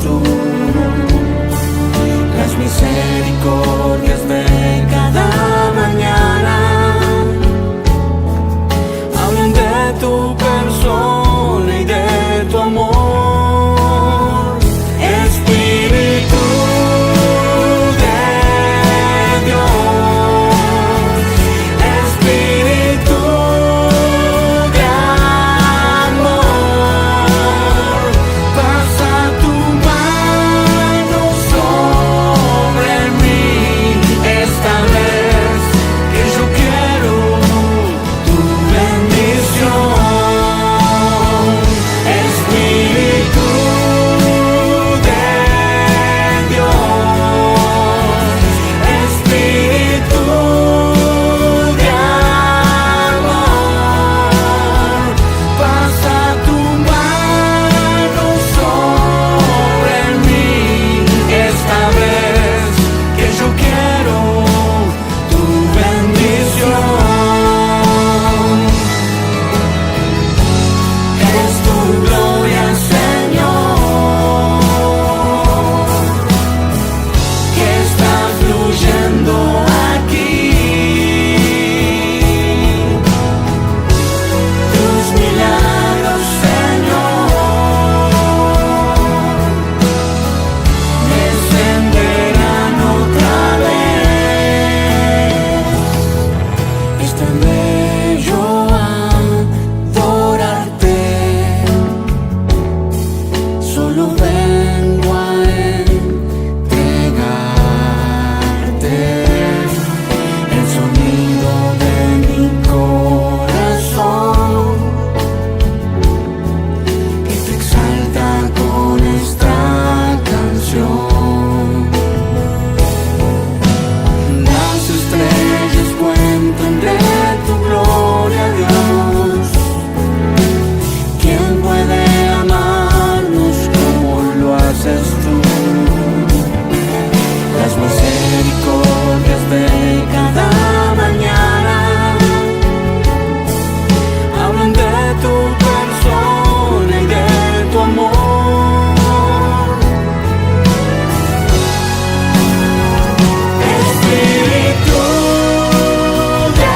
tú. Las misericordias de cada mañana hablan de tu persona y de tu amor. Espíritu de Dios, Espíritu de amor, pasa tu mano sobre mí esta vez, que yo quiero tu bendición. Espíritu de Dios, Espíritu de amor, pasa tu mano sobre mí esta vez, que yo quiero tu bendición. Es tu gloria, Señor, que está fluyendo aquí. Tus milagros, Señor, descenderán otra vez. Es tan bello adorarte, solo vengo a entregarte el sonido de mi corazón, que te exalta con esta canción. Las estrellas cuentan de tu gloria, Dios. ¿Quién puede amarnos como lo haces tú? Las misericordias de cada mañana hablan de tu persona y de tu amor. Espíritu de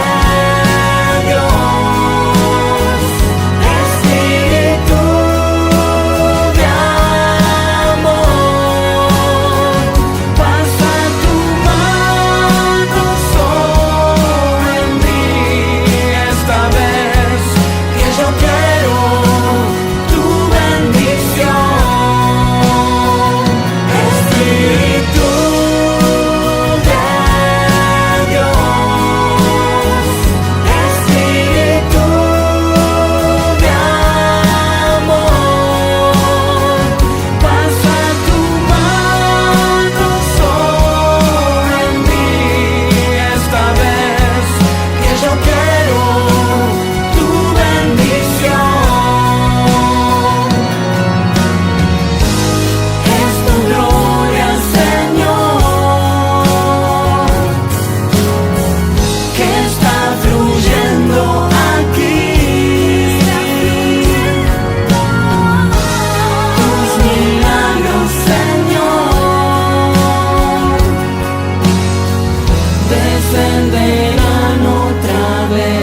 Dios, Espíritu de amor, pasa tu mano sobre mí esta vez, que yo quiero tu bendición. Espíritu de Dios, Espíritu de amor, pasa tu mano sobre mí esta vez, que yo quiero tu bendición. Es tu gloria, Señor, que está fluyendo aquí. Tus milagros, Señor, descenderán otra vez.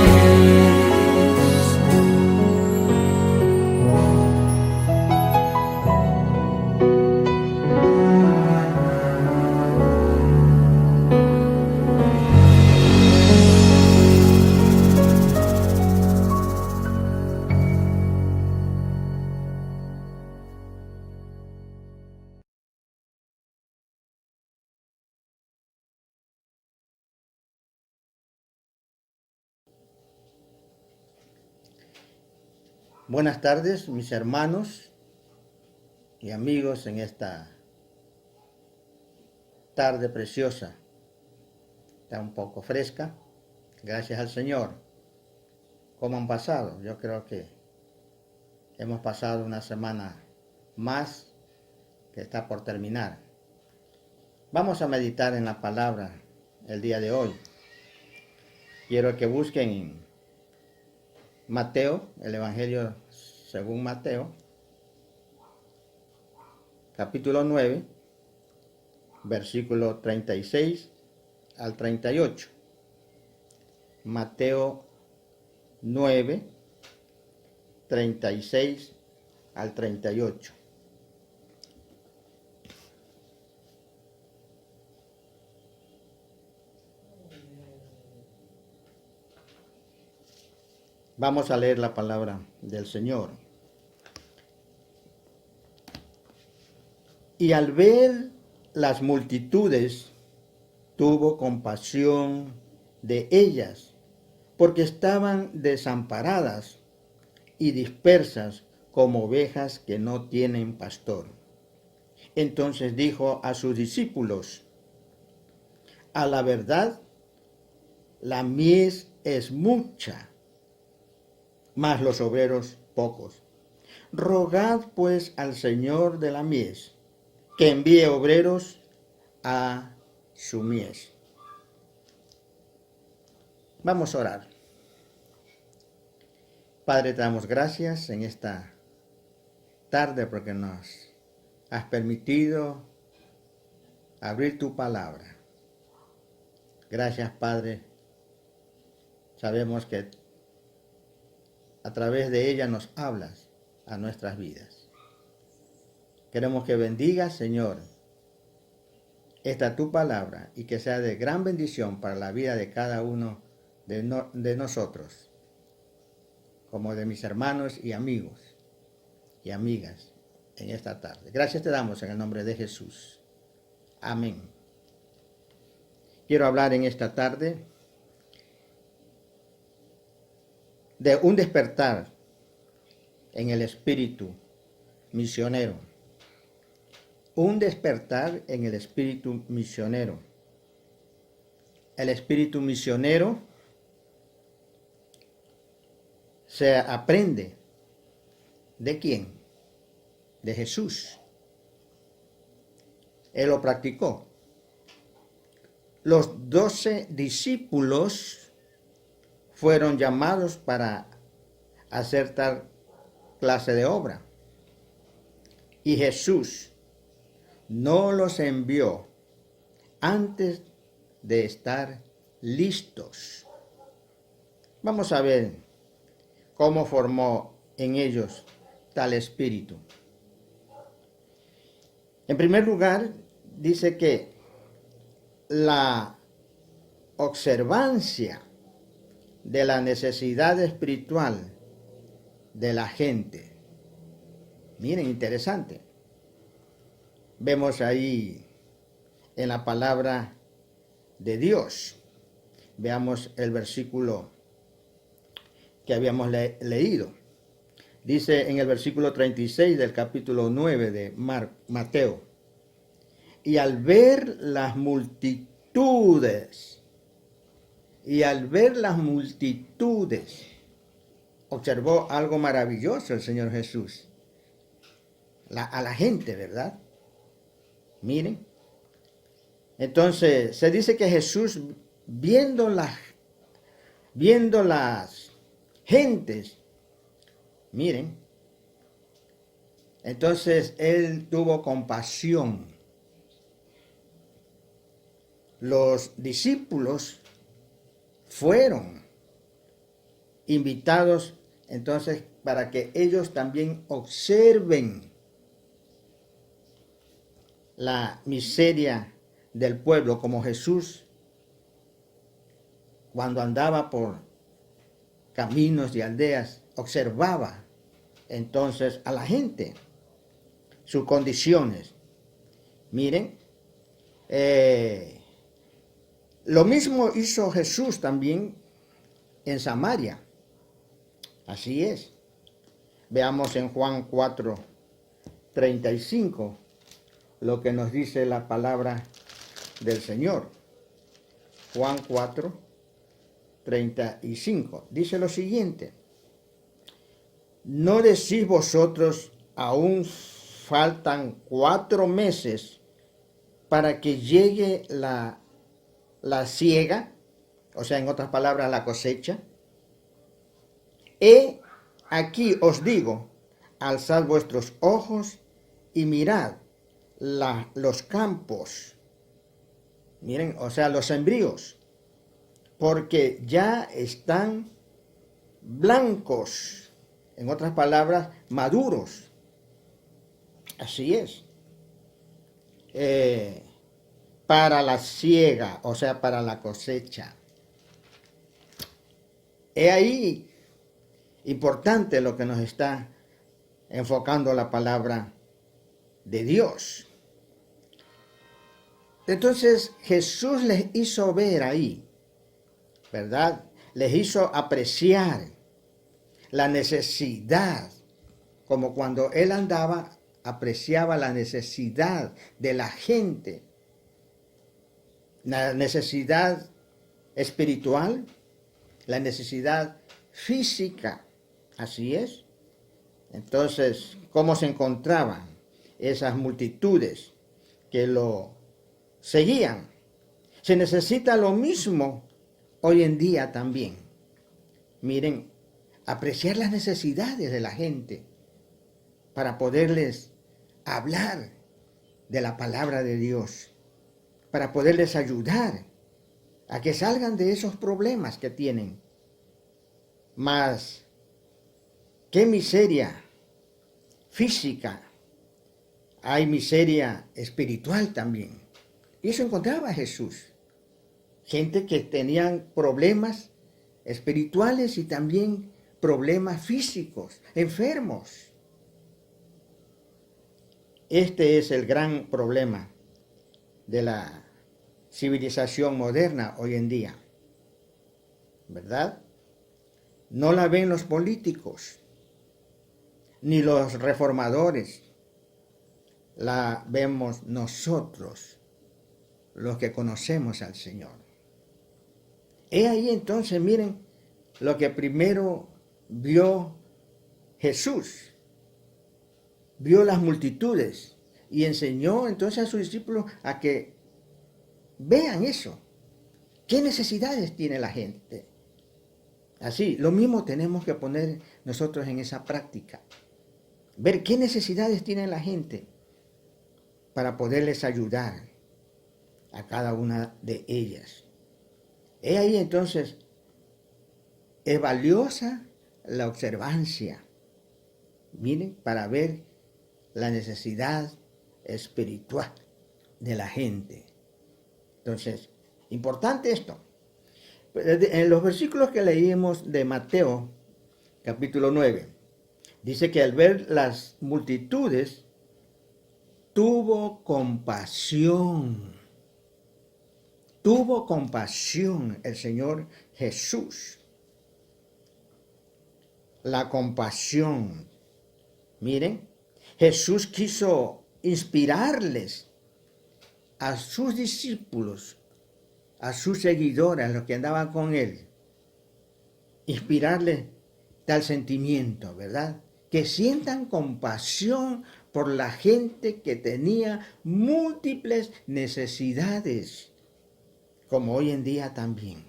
Buenas tardes, mis hermanos y amigos, en esta tarde preciosa. Está un poco fresca, gracias al Señor. ¿Cómo han pasado? Yo creo que hemos pasado una semana más que está por terminar. Vamos a meditar en la palabra el día de hoy. Quiero que busquen en Mateo, el Evangelio según Mateo, capítulo 9, versículo 36 al 38. Mateo 9, 36 al 38. Vamos a leer la palabra del Señor. Y al ver las multitudes, tuvo compasión de ellas, porque estaban desamparadas y dispersas como ovejas que no tienen pastor. Entonces dijo a sus discípulos: a la verdad, la mies es mucha, mas los obreros pocos. Rogad pues al Señor de la mies que envíe obreros a su mies. Vamos a orar. Padre, te damos gracias en esta tarde porque nos has permitido abrir tu palabra. Gracias, Padre. Sabemos que a través de ella nos hablas a nuestras vidas. Queremos que bendigas, Señor, esta tu palabra y que sea de gran bendición para la vida de cada uno de nosotros, como de mis hermanos y amigos y amigas en esta tarde. Gracias te damos en el nombre de Jesús. Amén. Quiero hablar en esta tarde de un despertar en el espíritu misionero. Un despertar en el espíritu misionero. El espíritu misionero se aprende ¿de quién? De Jesús. Él lo practicó. Los 12 discípulos fueron llamados para hacer tal clase de obra. Y Jesús no los envió antes de estar listos. Vamos a ver cómo formó en ellos tal espíritu. En primer lugar, dice que la observancia de la necesidad espiritual de la gente. Miren, interesante. Vemos ahí en la palabra de Dios. Veamos el versículo que habíamos leído. Dice en el versículo 36 del capítulo 9 de Mateo: y al ver las multitudes, observó algo maravilloso el Señor Jesús. A la gente, ¿verdad? Miren. Entonces, se dice que Jesús, viendo las gentes, miren, entonces Él tuvo compasión. Los discípulos fueron invitados entonces para que ellos también observen la miseria del pueblo, como Jesús cuando andaba por caminos y aldeas observaba entonces a la gente, sus condiciones. Miren, lo mismo hizo Jesús también en Samaria. Así es. Veamos en Juan 4:35 lo que nos dice la palabra del Señor. Juan 4:35 dice lo siguiente: ¿no decís vosotros, aún faltan 4 meses para que llegue la siega? O sea, en otras palabras, la cosecha. He aquí os digo, alzad vuestros ojos y mirad los campos, miren, o sea, los sembríos, porque ya están blancos, en otras palabras, maduros. Así es. Para la siega, o sea, para la cosecha. Es ahí importante lo que nos está enfocando la palabra de Dios. Entonces Jesús les hizo ver ahí, ¿verdad? Les hizo apreciar la necesidad, como cuando Él andaba, apreciaba la necesidad de la gente, la necesidad espiritual, la necesidad física. Así es. Entonces, ¿cómo se encontraban esas multitudes que lo seguían? Se necesita lo mismo hoy en día también. Miren, apreciar las necesidades de la gente para poderles hablar de la palabra de Dios, para poderles ayudar a que salgan de esos problemas que tienen. Mas, qué miseria física, hay miseria espiritual también. Y eso encontraba Jesús. Gente que tenían problemas espirituales y también problemas físicos, enfermos. Este es el gran problema de la civilización moderna hoy en día, ¿verdad? No la ven los políticos, ni los reformadores, la vemos nosotros, los que conocemos al Señor. He ahí entonces, miren, lo que primero vio Jesús. Vio las multitudes y enseñó entonces a sus discípulos a que vean eso. ¿Qué necesidades tiene la gente? Así, lo mismo tenemos que poner nosotros en esa práctica. Ver qué necesidades tiene la gente para poderles ayudar a cada una de ellas. He ahí entonces, es valiosa la observancia. Miren, para ver la necesidad espiritual de la gente. Entonces, importante esto. En los versículos que leímos de Mateo, capítulo 9, dice que al ver las multitudes, tuvo compasión. Tuvo compasión el Señor Jesús. La compasión. Miren, Jesús quiso inspirarles a sus discípulos, a sus seguidores, a los que andaban con Él. Inspirarles tal sentimiento, ¿verdad? Que sientan compasión por la gente que tenía múltiples necesidades, como hoy en día también.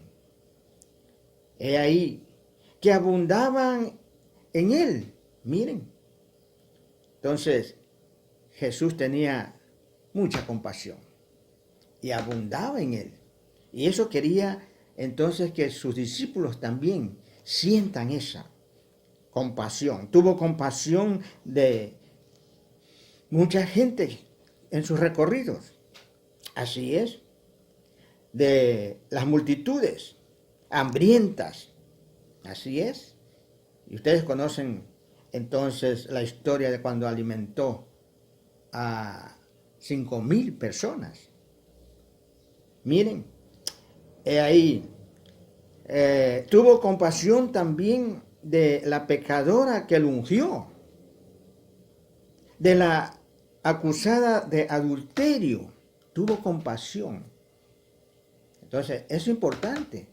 He ahí que abundaban en Él. Miren. Entonces, Jesús tenía mucha compasión y abundaba en Él. Y eso quería entonces que sus discípulos también sientan esa compasión. Tuvo compasión de mucha gente en sus recorridos. Así es. De las multitudes hambrientas. Así es. Y ustedes conocen entonces la historia de cuando alimentó a 5,000 personas. Miren, ahí tuvo compasión también de la pecadora que lo ungió, de la acusada de adulterio, tuvo compasión. Entonces, es importante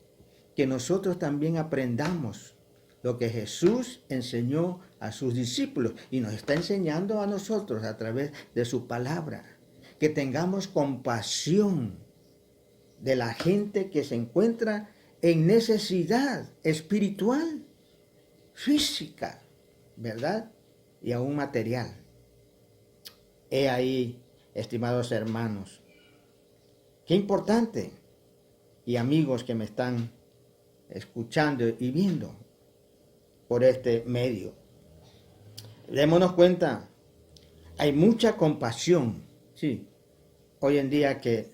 que nosotros también aprendamos lo que Jesús enseñó a sus discípulos y nos está enseñando a nosotros a través de su palabra. Que tengamos compasión de la gente que se encuentra en necesidad espiritual, física, ¿verdad? Y aún material. He ahí estimados hermanos. Qué importante. Y amigos que me están escuchando y viendo por este medio. Démonos cuenta, hay mucha compasión, sí, hoy en día que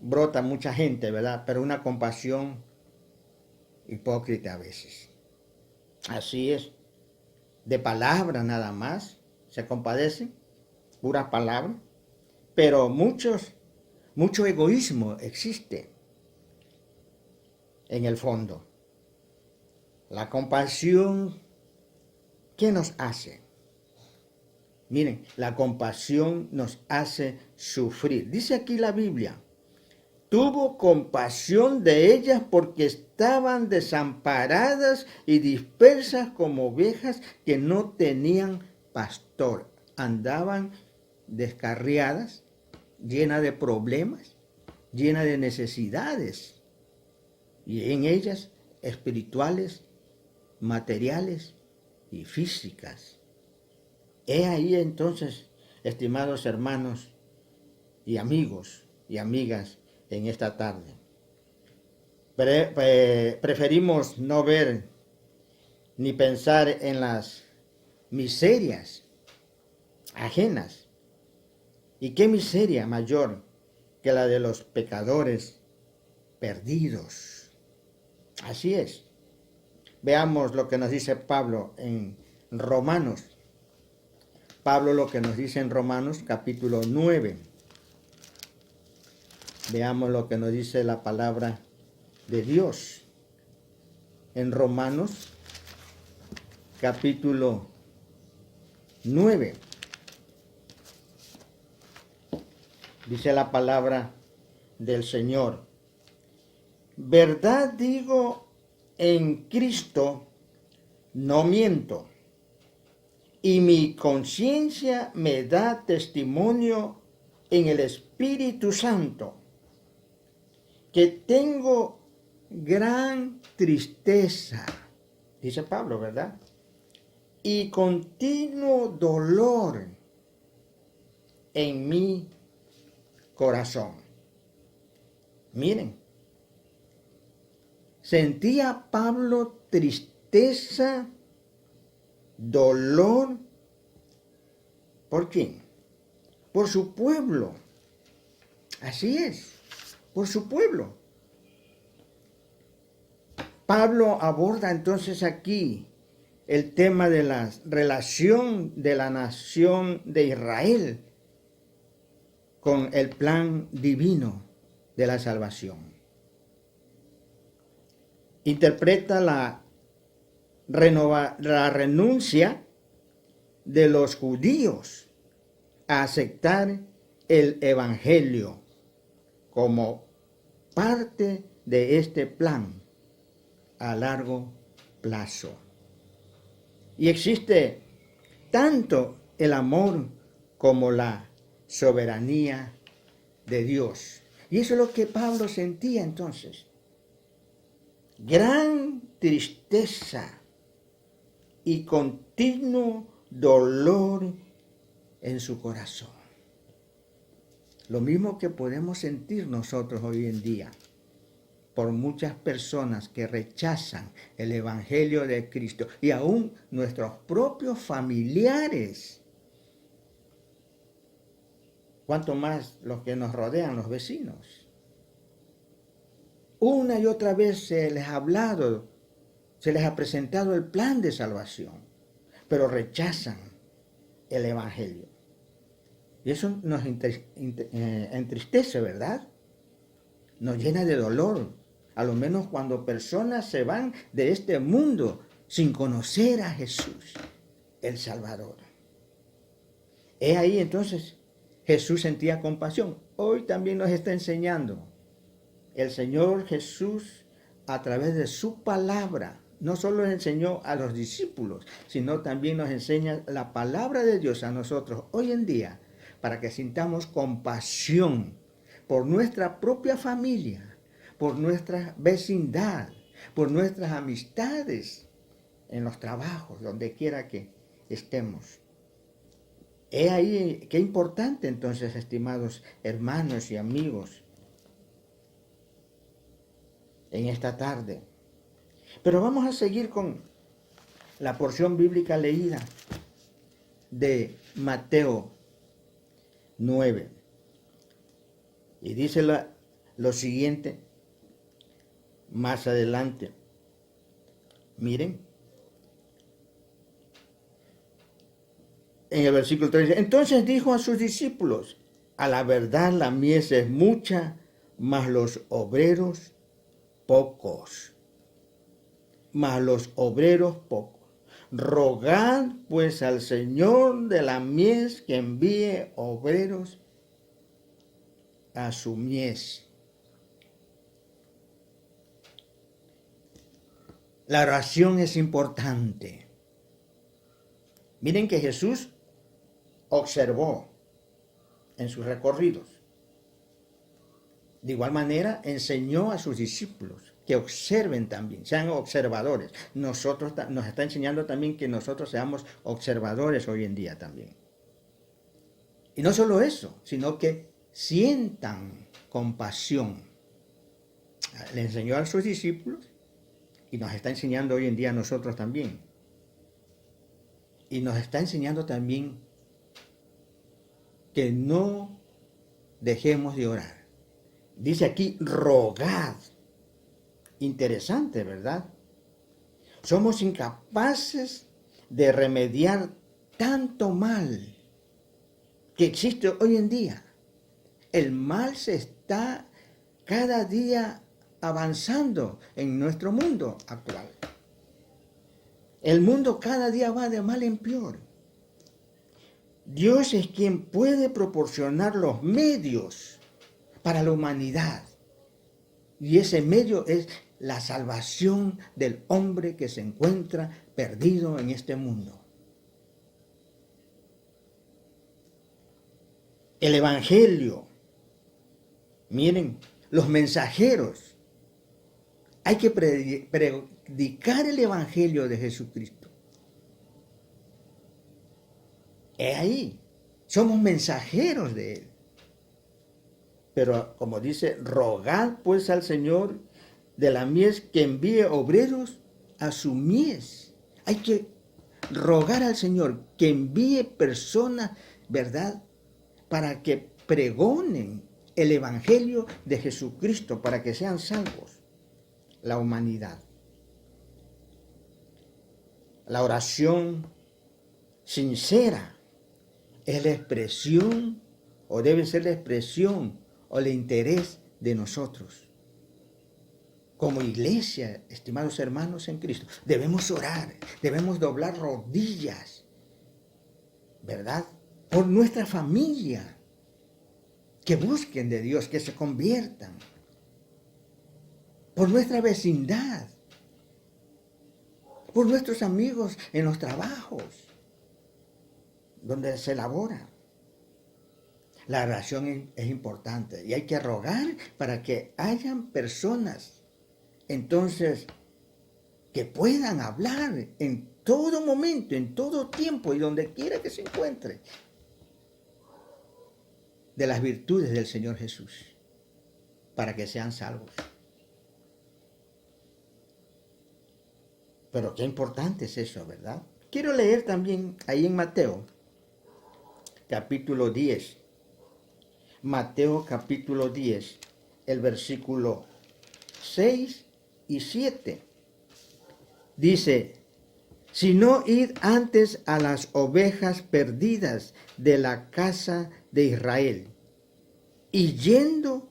brota mucha gente, ¿verdad? Pero una compasión hipócrita a veces. Así es, de palabras nada más, se compadecen, puras palabras, pero mucho egoísmo existe en el fondo. La compasión, ¿qué nos hace? Miren, la compasión nos hace sufrir. Dice aquí la Biblia, tuvo compasión de ellas porque estaban desamparadas y dispersas como ovejas que no tenían pastor. Andaban descarriadas, llenas de problemas, llenas de necesidades, y en ellas espirituales, materiales y físicas. He ahí entonces, estimados hermanos y amigos y amigas, en esta tarde. Preferimos no ver ni pensar en las miserias ajenas. ¿Y qué miseria mayor que la de los pecadores perdidos? Así es. Veamos lo que nos dice Pablo en Romanos. Pablo lo que nos dice en Romanos capítulo 9. Veamos lo que nos dice la palabra de Dios. En Romanos capítulo 9. Dice la palabra del Señor. Verdad digo en Cristo, no miento. Y mi conciencia me da testimonio en el Espíritu Santo, que tengo gran tristeza, dice Pablo, ¿verdad? Y continuo dolor en mi corazón. Miren, sentía Pablo tristeza, dolor. ¿Por quién? Por su pueblo. Así es, por su pueblo. Pablo aborda entonces aquí el tema de la relación de la nación de Israel con el plan divino de la salvación. Interpreta la renuncia de los judíos a aceptar el evangelio como parte de este plan a largo plazo. Y existe tanto el amor como la soberanía de Dios. Y eso es lo que Pablo sentía entonces. Gran tristeza y continuo dolor en su corazón. Lo mismo que podemos sentir nosotros hoy en día por muchas personas que rechazan el Evangelio de Cristo y aún nuestros propios familiares. Cuanto más los que nos rodean, los vecinos. Una y otra vez se les ha hablado, se les ha presentado el plan de salvación, pero rechazan el Evangelio. Y eso nos entristece, ¿verdad? Nos llena de dolor, a lo menos cuando personas se van de este mundo sin conocer a Jesús, el Salvador. He ahí entonces, Jesús sentía compasión. Hoy también nos está enseñando el Señor Jesús a través de su palabra. No solo les enseñó a los discípulos, sino también nos enseña la palabra de Dios a nosotros hoy en día, para que sintamos compasión por nuestra propia familia, por nuestra vecindad, por nuestras amistades, en los trabajos, donde quiera que estemos. He ahí, qué importante entonces, estimados hermanos y amigos, en esta tarde. Pero vamos a seguir con la porción bíblica leída de Mateo 9. Y dice lo siguiente más adelante. Miren. En el versículo 3. Entonces dijo a sus discípulos, a la verdad la mies es mucha, mas los obreros pocos. Mas los obreros pocos. Rogad pues al Señor de la mies que envíe obreros a su mies. La oración es importante. Miren que Jesús observó en sus recorridos. De igual manera, enseñó a sus discípulos que observen también, sean observadores. Nos está enseñando también que nosotros seamos observadores hoy en día también. Y no solo eso, sino que sientan compasión. Le enseñó a sus discípulos y nos está enseñando hoy en día a nosotros también. Y nos está enseñando también que no dejemos de orar. Dice aquí, rogad. Interesante, ¿verdad? Somos incapaces de remediar tanto mal que existe hoy en día. El mal se está cada día avanzando en nuestro mundo actual. El mundo cada día va de mal en peor. Dios es quien puede proporcionar los medios para la humanidad. Y ese medio es la salvación del hombre que se encuentra perdido en este mundo. El Evangelio. Miren, los mensajeros. Hay que predicar el Evangelio de Jesucristo. Es ahí. Somos mensajeros de Él. Pero como dice, rogad pues al Señor de la mies que envíe obreros a su mies. Hay que rogar al Señor que envíe personas, ¿verdad?, para que pregonen el Evangelio de Jesucristo, para que sean salvos la humanidad. La oración sincera es la expresión, o debe ser la expresión, o el interés de nosotros. Como iglesia, estimados hermanos en Cristo, debemos orar, debemos doblar rodillas, ¿verdad?, por nuestra familia, que busquen de Dios, que se conviertan, por nuestra vecindad, por nuestros amigos en los trabajos, donde se labora. La oración es importante y hay que rogar para que hayan personas, entonces, que puedan hablar en todo momento, en todo tiempo y donde quiera que se encuentre, de las virtudes del Señor Jesús, para que sean salvos. Pero qué importante es eso, ¿verdad? Quiero leer también ahí en Mateo, capítulo 10. Mateo capítulo 10, el versículo 6 y 7. Dice, si no id antes a las ovejas perdidas de la casa de Israel, y yendo,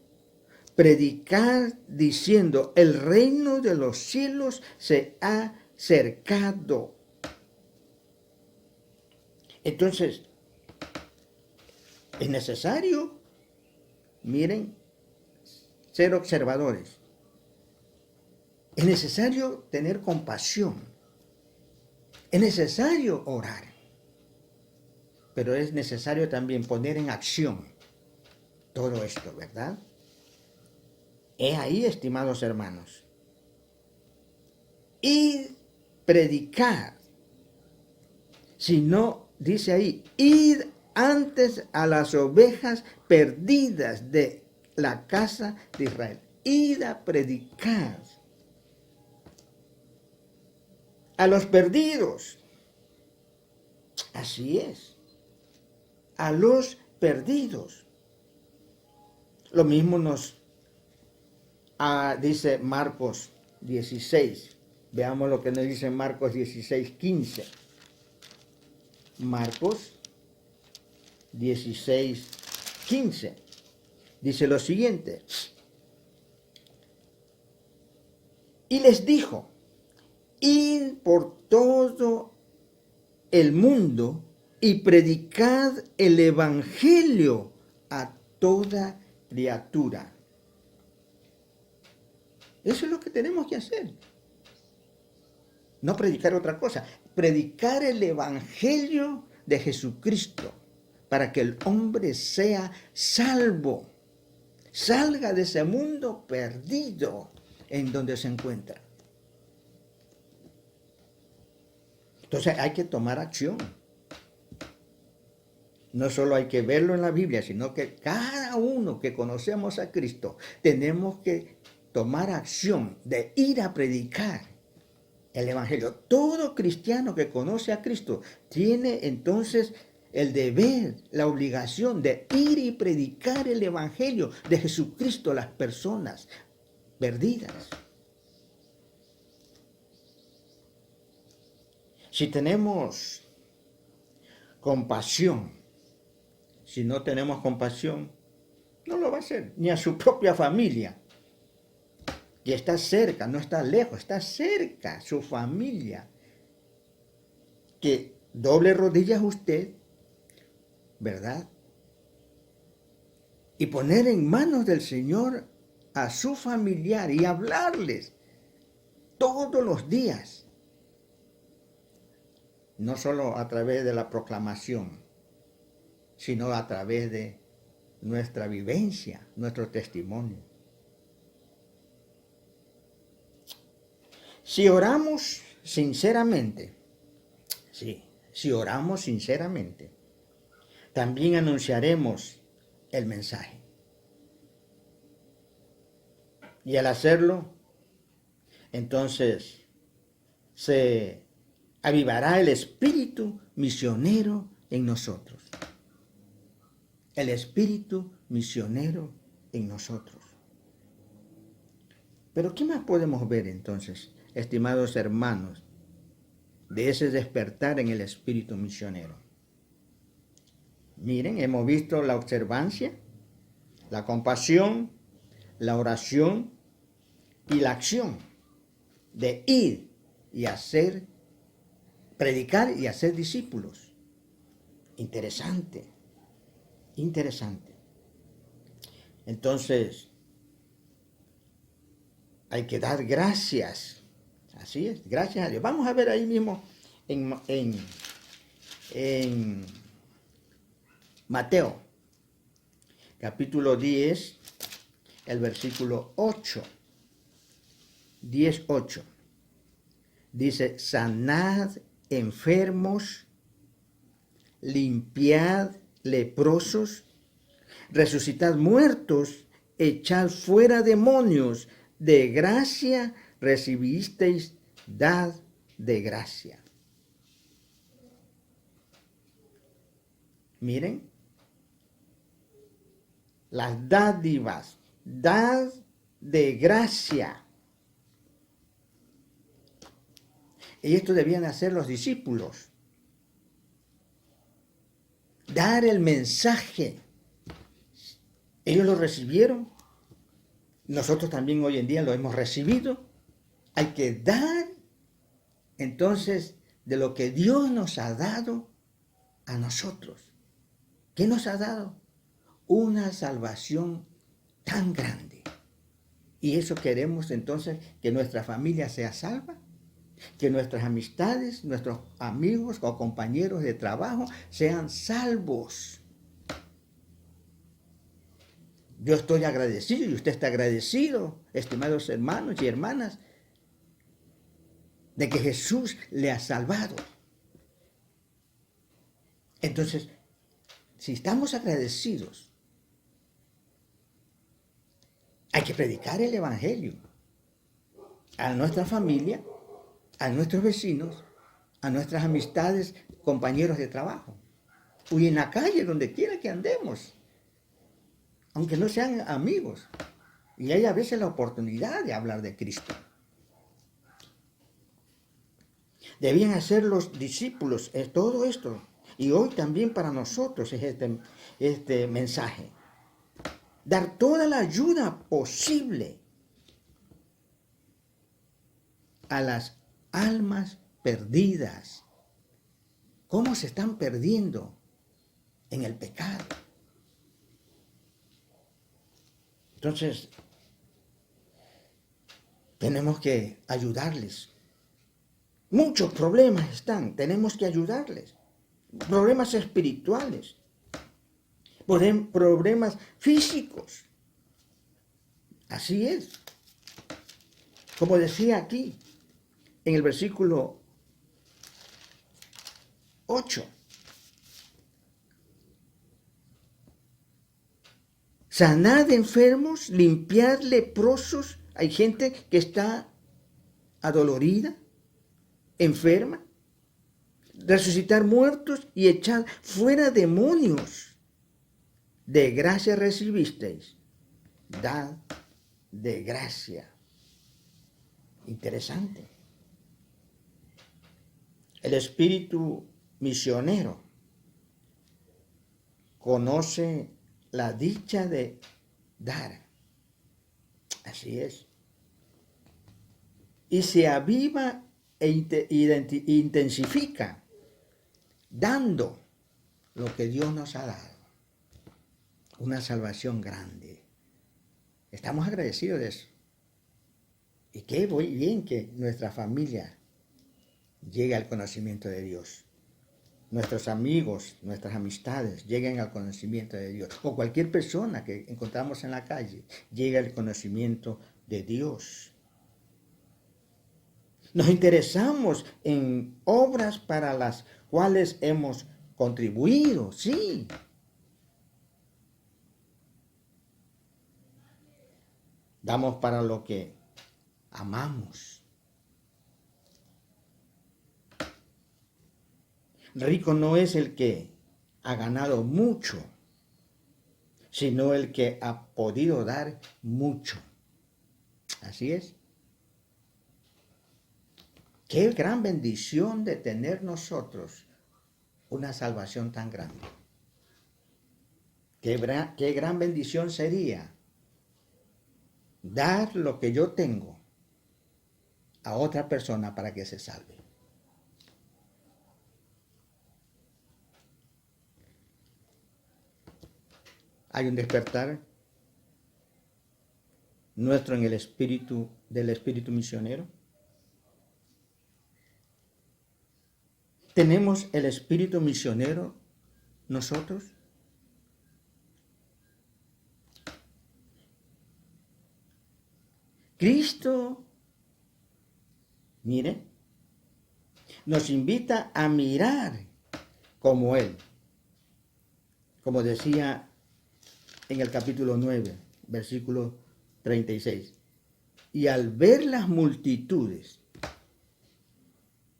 predicar diciendo, el reino de los cielos se ha cercado. Entonces, es necesario, miren, ser observadores. Es necesario tener compasión. Es necesario orar. Pero es necesario también poner en acción todo esto, ¿verdad? He ahí, estimados hermanos. Y predicar. Si no, dice ahí, id antes a las ovejas perdidas de la casa de Israel. Id a predicar a los perdidos. Así es. A los perdidos. Lo mismo nos dice Marcos 16. Veamos lo que nos dice Marcos 16, 15. Marcos 16, 15. Dice lo siguiente. Y les dijo, id por todo el mundo y predicad el evangelio a toda criatura. Eso es lo que tenemos que hacer. No predicar otra cosa. Predicar el evangelio de Jesucristo para que el hombre sea salvo. Salga de ese mundo perdido en donde se encuentra. Entonces hay que tomar acción. No solo hay que verlo en la Biblia, sino que cada uno que conocemos a Cristo tenemos que tomar acción de ir a predicar el evangelio. Todo cristiano que conoce a Cristo tiene entonces el deber, la obligación de ir y predicar el evangelio de Jesucristo a las personas perdidas. Si tenemos compasión, si no tenemos compasión, no lo va a hacer, ni a su propia familia. Y está cerca, no está lejos, está cerca su familia. Que doble rodillas usted, ¿verdad? Y poner en manos del Señor a su familiar y hablarles todos los días. No solo a través de la proclamación, sino a través de nuestra vivencia, nuestro testimonio. Si oramos sinceramente, si oramos sinceramente, también anunciaremos el mensaje. Y al hacerlo, entonces se avivará el espíritu misionero en nosotros. El espíritu misionero en nosotros. Pero ¿qué más podemos ver entonces, estimados hermanos, de ese despertar en el espíritu misionero? Miren, hemos visto la observancia, la compasión, la oración y la acción de ir y hacer, predicar y hacer discípulos. Interesante. Entonces, hay que dar gracias. Así es, gracias a Dios. Vamos a ver ahí mismo en Mateo, capítulo 10, el versículo 8. 10:8. Dice, sanad enfermos, limpiad leprosos, resucitad muertos, echad fuera demonios, de gracia recibisteis, dad de gracia. Miren, las dádivas, dad de gracia. Y esto debían hacer los discípulos. Dar el mensaje. Ellos lo recibieron. Nosotros también hoy en día lo hemos recibido. Hay que dar entonces de lo que Dios nos ha dado a nosotros. ¿Qué nos ha dado? Una salvación tan grande. Y eso queremos entonces, que nuestra familia sea salva, que nuestras amistades, nuestros amigos o compañeros de trabajo sean salvos. Yo estoy agradecido y usted está agradecido, estimados hermanos y hermanas, de que Jesús le ha salvado. Entonces, si estamos agradecidos, hay que predicar el Evangelio a nuestra familia, a nuestros vecinos, a nuestras amistades, compañeros de trabajo, y en la calle, donde quiera que andemos, aunque no sean amigos. Y hay a veces la oportunidad de hablar de Cristo. Debían hacer los discípulos todo esto. Y hoy también para nosotros es este mensaje. Dar toda la ayuda posible a las almas perdidas. ¿Cómo se están perdiendo en el pecado? Entonces, tenemos que ayudarles. Muchos problemas están, tenemos que ayudarles. Problemas espirituales, problemas físicos. Así es. Como decía aquí, en el versículo 8. Sanad enfermos, limpiad leprosos. Hay gente que está adolorida, enferma. Resucitar muertos y echar fuera demonios. De gracia recibisteis, dad de gracia. Interesante. El espíritu misionero conoce la dicha de dar. Así es. Y se aviva e intensifica dando lo que Dios nos ha dado. Una salvación grande. Estamos agradecidos de eso. Y qué bien que nuestra familia llegue al conocimiento de Dios. Nuestros amigos, nuestras amistades lleguen al conocimiento de Dios. O cualquier persona que encontramos en la calle llegue al conocimiento de Dios. Nos interesamos en obras para las cuales hemos contribuido, sí. Damos para lo que amamos. Rico no es el que ha ganado mucho, sino el que ha podido dar mucho. Así es. Qué gran bendición de tener nosotros una salvación tan grande. Qué gran bendición sería dar lo que yo tengo a otra persona para que se salve. Hay un despertar nuestro en el espíritu del espíritu misionero. ¿Tenemos el espíritu misionero nosotros? Cristo, mire, nos invita a mirar como Él. Como decía en el capítulo 9, versículo 36. Y al ver las multitudes,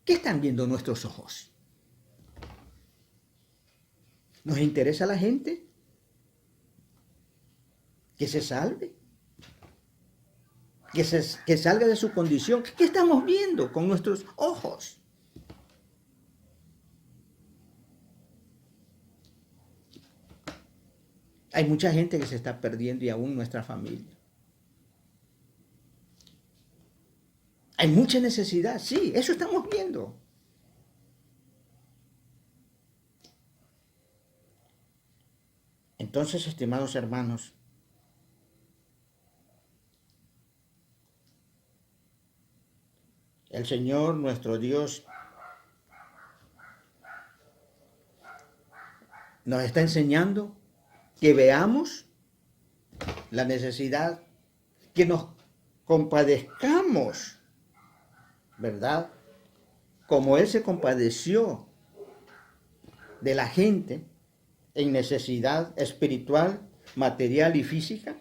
¿qué están viendo nuestros ojos? ¿Nos interesa la gente? ¿Que se salve? ¿Que salga de su condición? ¿Qué estamos viendo con nuestros ojos? Hay mucha gente que se está perdiendo y aún nuestra familia. Hay mucha necesidad, sí, eso estamos viendo. Entonces, estimados hermanos, el Señor nuestro Dios nos está enseñando que veamos la necesidad, que nos compadezcamos, ¿verdad? Como Él se compadeció de la gente en necesidad espiritual, material y física?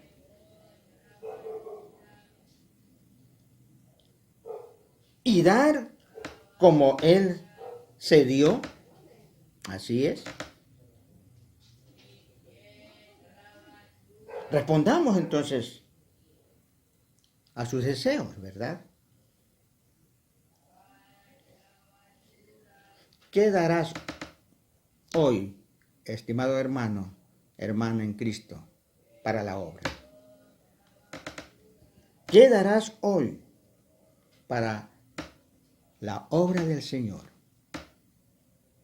Y dar como Él se dio. Así es. Respondamos entonces a sus deseos, ¿verdad? ¿Qué darás hoy, estimado hermano, hermana en Cristo, para la obra? ¿Qué darás hoy para la obra del Señor?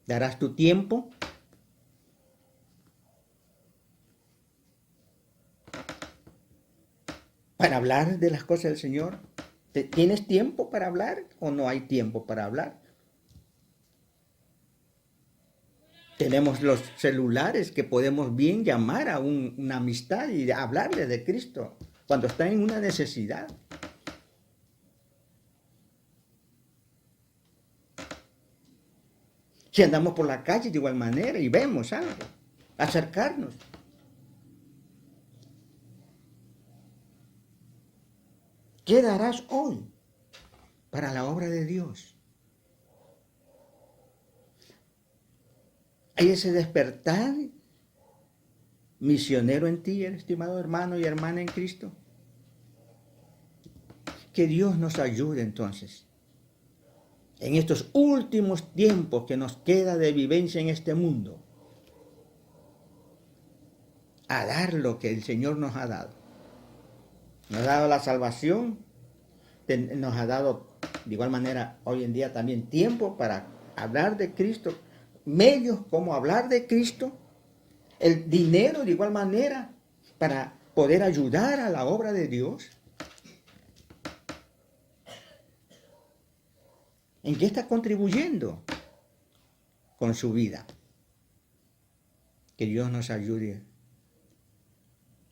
¿Darás tu tiempo? ¿Para hablar de las cosas del Señor? ¿Tienes tiempo para hablar o no hay tiempo para hablar? Tenemos los celulares que podemos bien llamar a una amistad y hablarle de Cristo cuando está en una necesidad. Si andamos por la calle de igual manera y vemos algo, acercarnos. ¿Qué darás hoy para la obra de Dios? ¿Hay ese despertar misionero en ti, estimado hermano y hermana en Cristo? Que Dios nos ayude entonces, en estos últimos tiempos que nos queda de vivencia en este mundo, a dar lo que el Señor nos ha dado. Nos ha dado la salvación, nos ha dado de igual manera hoy en día también tiempo para hablar de Cristo, medios como hablar de Cristo, el dinero de igual manera para poder ayudar a la obra de Dios. ¿En qué está contribuyendo con su vida? Que Dios nos ayude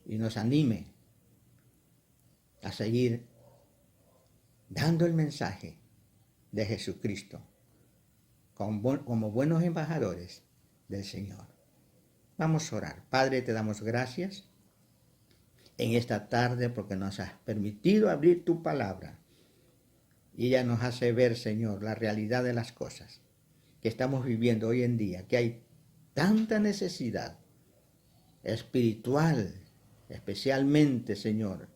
y nos anime a seguir dando el mensaje de Jesucristo como buenos embajadores del Señor. Vamos a orar. Padre, te damos gracias en esta tarde porque nos has permitido abrir tu palabra. Y ella nos hace ver, Señor, la realidad de las cosas que estamos viviendo hoy en día, que hay tanta necesidad espiritual, especialmente, Señor.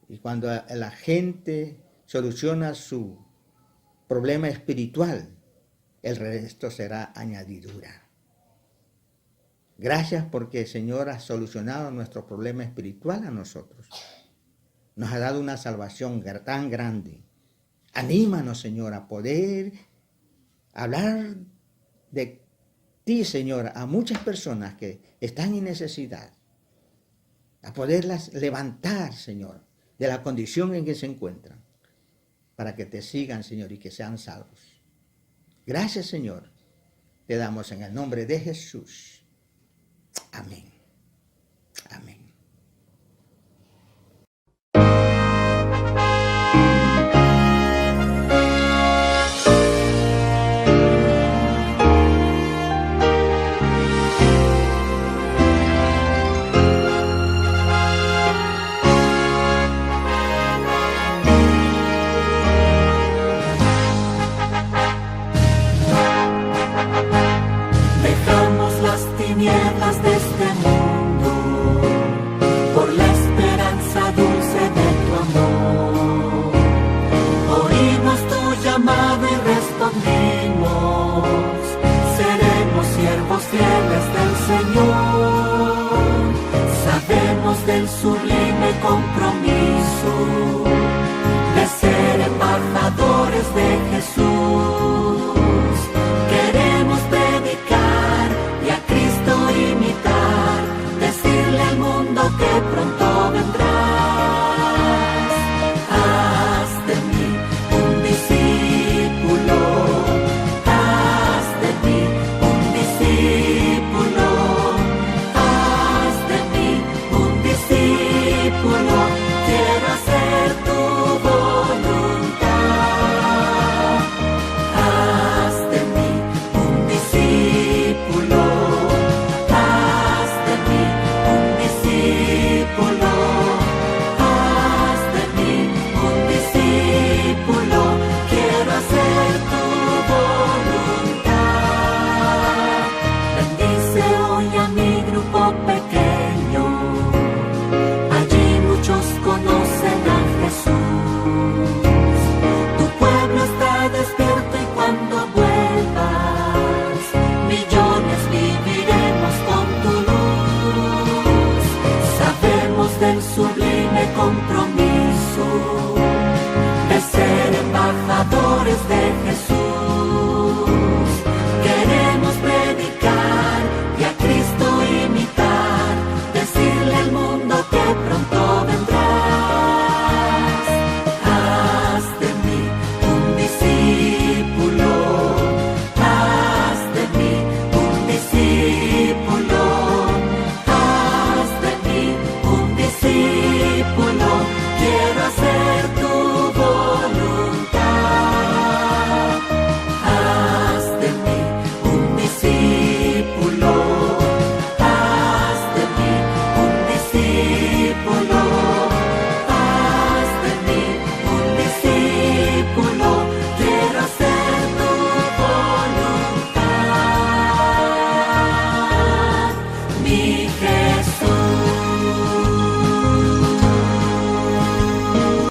Y cuando la gente soluciona su problema espiritual, el resto será añadidura. Gracias porque, Señor, has solucionado nuestro problema espiritual a nosotros. Nos ha dado una salvación tan grande. Anímanos, Señor, a poder hablar de ti, Señor, a muchas personas que están en necesidad. A poderlas levantar, Señor, de la condición en que se encuentran, para que te sigan, Señor, y que sean salvos. Gracias, Señor, te damos en el nombre de Jesús. Amén. Amén. Tinieblas de este mundo, por la esperanza dulce de tu amor. Oímos tu llamado y respondimos, seremos siervos fieles del Señor. Sabemos del sublime compromiso de ser embajadores de Jesús. Queremos predicar y a Cristo imitar, decirle al mundo que pronto